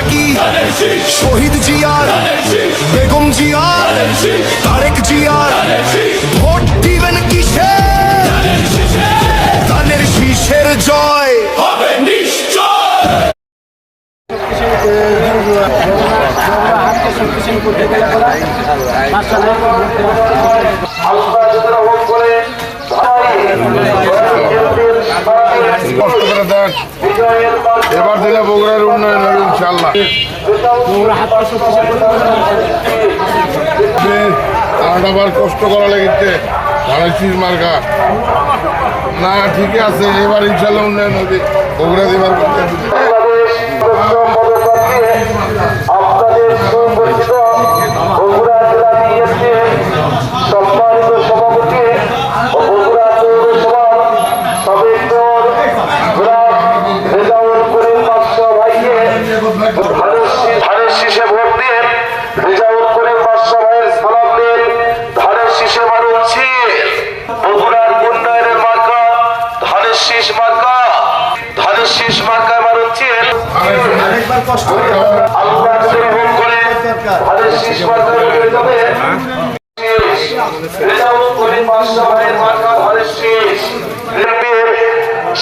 মার্কাটা কি? শহীদ জিয়ার, বেগম জিয়ার, তারেক জিয়ার। ভোট দিবেন কিসে? ধানের শীষের জয় হবে নিশ্চয়। এবার দিলে বগুড়ার উন্নয়ন হবে ইনশাল্লাহ। আবার কষ্ট করা লেগেছে ধানের শীষ মার্কা না, ঠিকই আছে। এবার ইনশাল্লাহ উন্নয়ন হবে বগুড়া এবার করতে।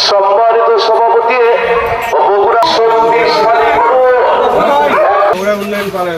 সম্মানিত সভাপতি বগুড়া উন্নয়ন করে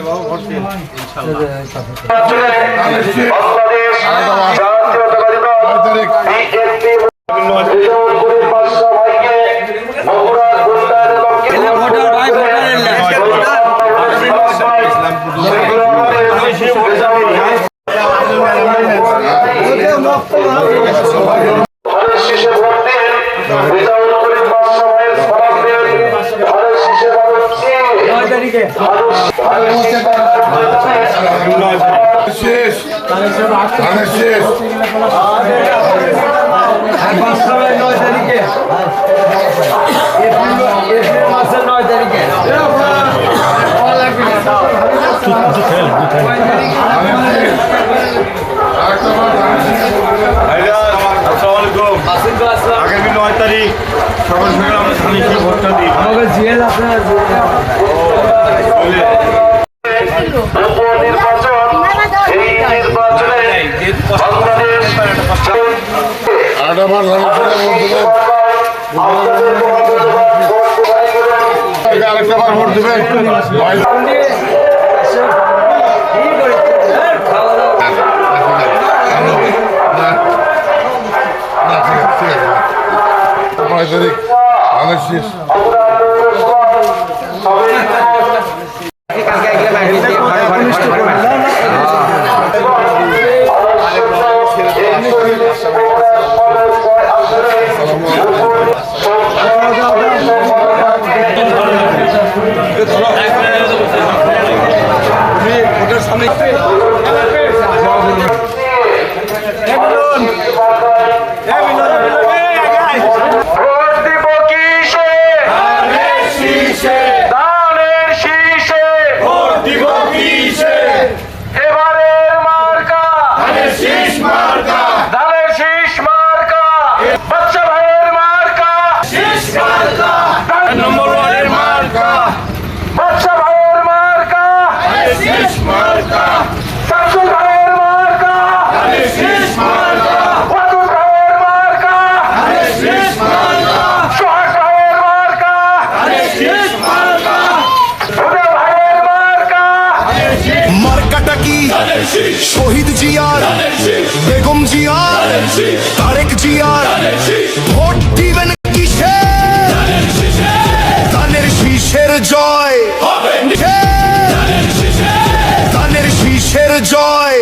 শেষ শেষ 9 তারিখে এপ্রিল মাসের 9 তারিখে আগামী 9 তারিখ সকাল সকাল আমরা ধানের ভোটটা দিই। আমাকে জিএল আপনারা আরেকটা ভোট দেবেন। শহীদ জিয়ার, বেগম জিয়ার, তারেক জিয়ার। ভোট দিবেন কিসে? ধানের শীষের জয় হবে, ধানের শীষের জয়।